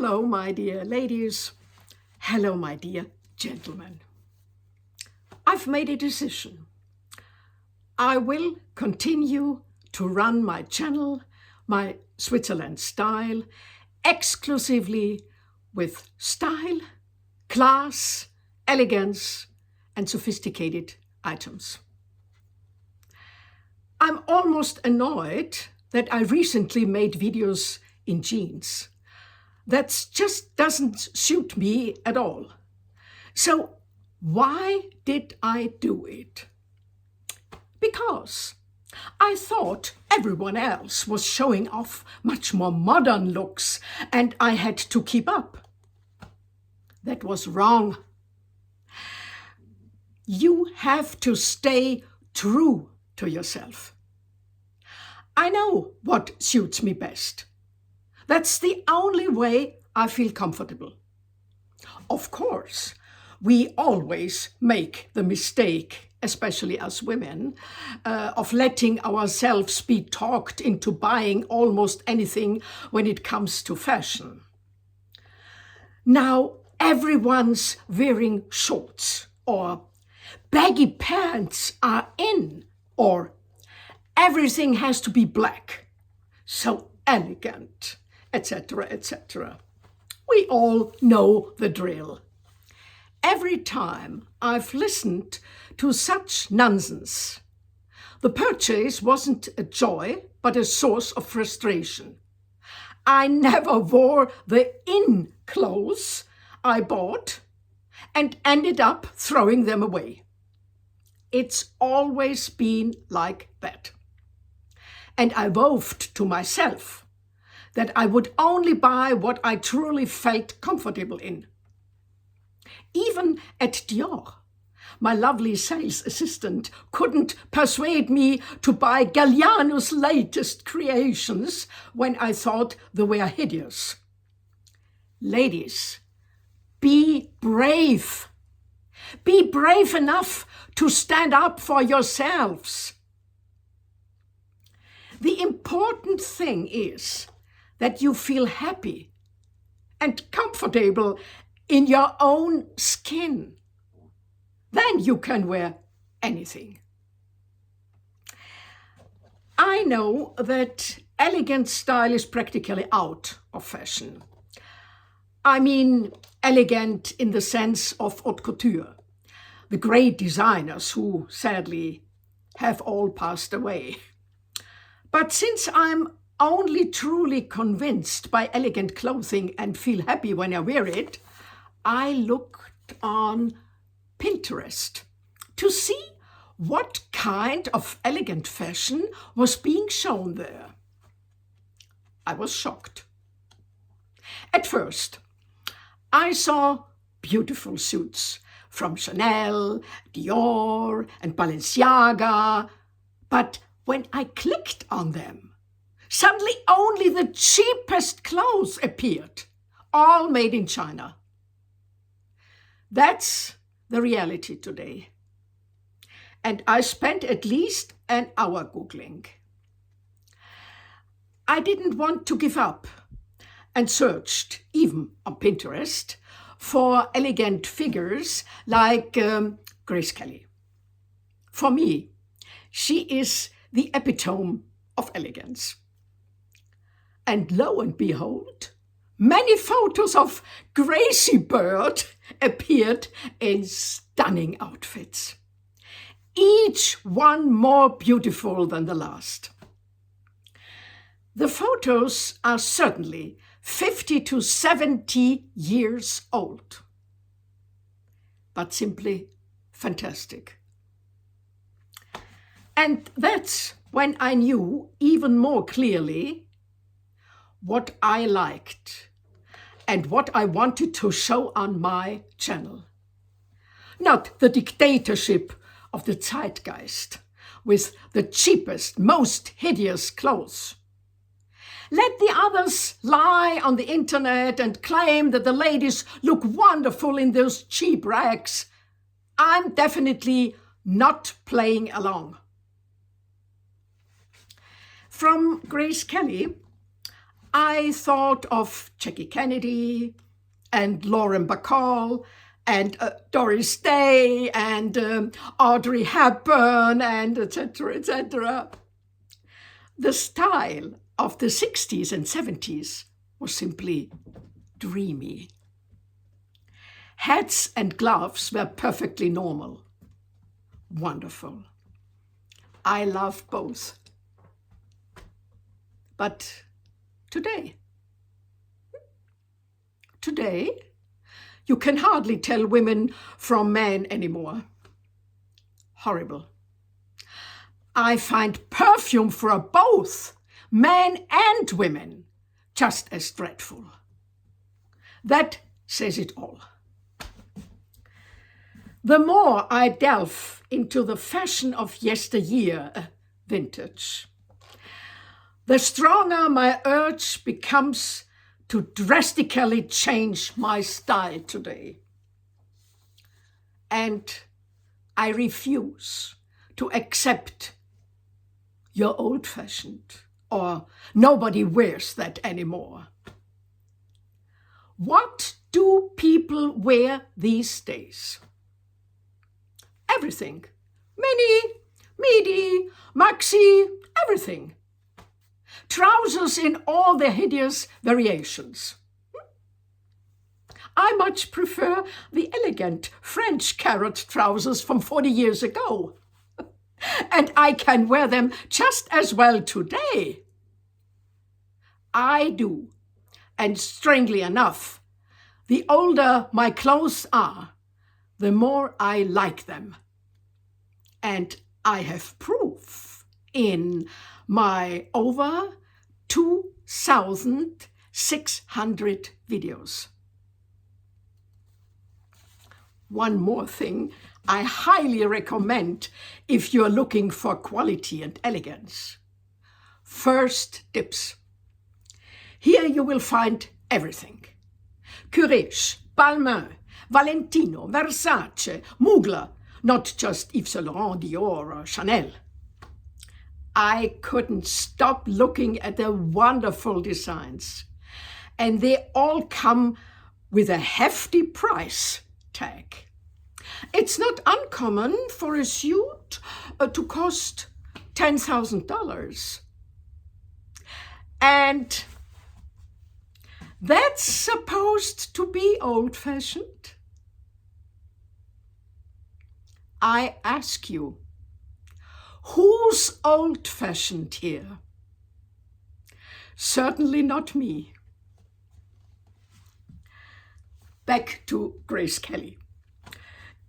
Hello, my dear ladies. Hello, my dear gentlemen. I've made a decision. I will continue to run my channel, my Switzerland style, exclusively with style, class, elegance, and sophisticated items. I'm almost annoyed that I recently made videos in jeans. That just doesn't suit me at all. So why did I do it? Because I thought everyone else was showing off much more modern looks and I had to keep up. That was wrong. You have to stay true to yourself. I know what suits me best. That's the only way I feel comfortable. Of course, we always make the mistake, especially as women, of letting ourselves be talked into buying almost anything when it comes to fashion. Now everyone's wearing shorts, or baggy pants are in, or everything has to be black, so elegant, etc., etc. We all know the drill. Every time I've listened to such nonsense, the purchase wasn't a joy, but a source of frustration. I never wore the in clothes I bought and ended up throwing them away. It's always been like that. And I vowed to myself that I would only buy what I truly felt comfortable in. Even at Dior, my lovely sales assistant couldn't persuade me to buy Galliano's latest creations when I thought they were hideous. Ladies, be brave. Be brave enough to stand up for yourselves. The important thing is that you feel happy and comfortable in your own skin. Then you can wear anything. I know that elegant style is practically out of fashion. I mean elegant in the sense of haute couture, the great designers who sadly have all passed away. But since I'm only truly convinced by elegant clothing and feel happy when I wear it, I looked on Pinterest to see what kind of elegant fashion was being shown there. I was shocked. At first, I saw beautiful suits from Chanel, Dior, and Balenciaga, but when I clicked on them, suddenly only the cheapest clothes appeared, all made in China. That's the reality today. And I spent at least an hour Googling. I didn't want to give up and searched, even on Pinterest, for elegant figures like Grace Kelly. For me, she is the epitome of elegance. And lo and behold, many photos of Gracie Bird appeared in stunning outfits, each one more beautiful than the last. The photos are certainly 50 to 70 years old, but simply fantastic. And that's when I knew even more clearly what I liked and what I wanted to show on my channel. Not the dictatorship of the zeitgeist with the cheapest, most hideous clothes. Let the others lie on the internet and claim that the ladies look wonderful in those cheap rags. I'm definitely not playing along. From Grace Kelly, I thought of Jackie Kennedy and Lauren Bacall and Doris Day and Audrey Hepburn and etc., etc. The style of the 60s and 70s was simply dreamy. Hats and gloves were perfectly normal. Wonderful. I love both. But today, you can hardly tell women from men anymore. Horrible. I find perfume for both men and women just as dreadful. That says it all. The more I delve into the fashion of yesteryear, vintage, the stronger my urge becomes to drastically change my style today. And I refuse to accept you're old-fashioned or nobody wears that anymore. What do people wear these days? Everything. Mini, midi, maxi, everything. Trousers in all their hideous variations. I much prefer the elegant French carrot trousers from 40 years ago. And I can wear them just as well today. I do. And strangely enough, the older my clothes are, the more I like them. And I have proof in my over 2,600 videos. One more thing I highly recommend if you're looking for quality and elegance. First Dips. Here you will find everything. Courrèges, Balmain, Valentino, Versace, Mugler, not just Yves Saint Laurent, Dior, or Chanel. I couldn't stop looking at the wonderful designs. And they all come with a hefty price tag. It's not uncommon for a suit to cost $10,000. And that's supposed to be old-fashioned? I ask you, who's old-fashioned here? Certainly not me. Back to Grace Kelly.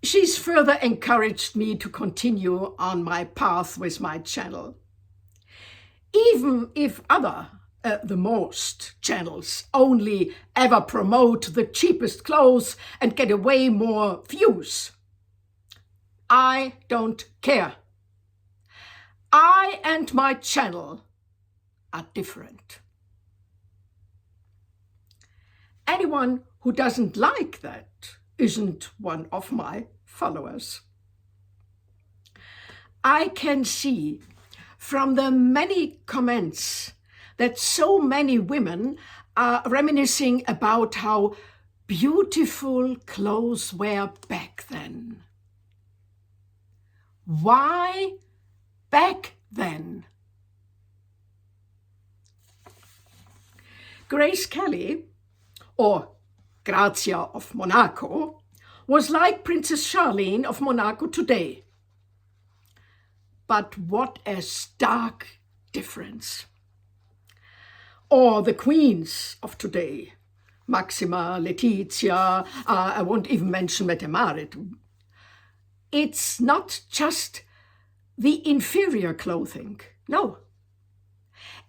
She's further encouraged me to continue on my path with my channel. Even if the most channels only ever promote the cheapest clothes and get away more views, I don't care. I and my channel are different. Anyone who doesn't like that isn't one of my followers. I can see from the many comments that so many women are reminiscing about how beautiful clothes were back then. Why back then? Grace Kelly, or Grazia of Monaco, was like Princess Charlene of Monaco today. But what a stark difference. Or the queens of today, Maxima, Letizia, I won't even mention Mette Marit. It's not just the inferior clothing, no.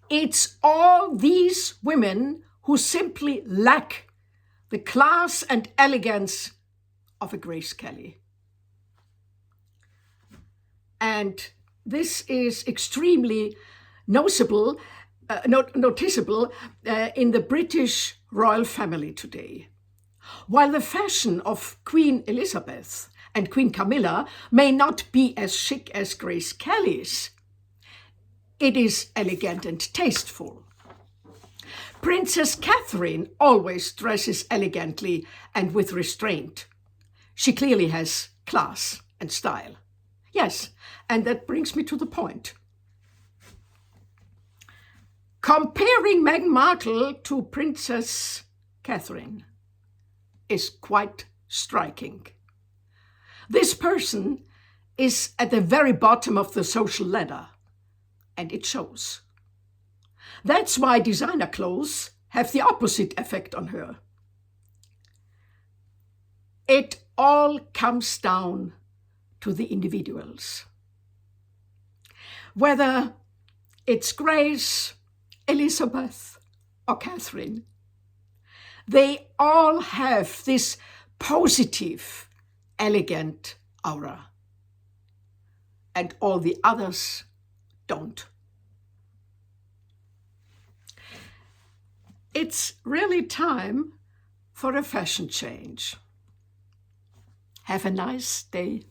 It's all these women who simply lack the class and elegance of a Grace Kelly. And this is extremely noticeable in the British royal family today. While the fashion of Queen Elizabeth and Queen Camilla may not be as chic as Grace Kelly's, it is elegant and tasteful. Princess Catherine always dresses elegantly and with restraint. She clearly has class and style. Yes, and that brings me to the point. Comparing Meghan Markle to Princess Catherine is quite striking. This person is at the very bottom of the social ladder, and it shows. That's why designer clothes have the opposite effect on her. It all comes down to the individuals. Whether it's Grace, Elizabeth, or Catherine, they all have this positive, elegant aura. And all the others don't. It's really time for a fashion change. Have a nice day.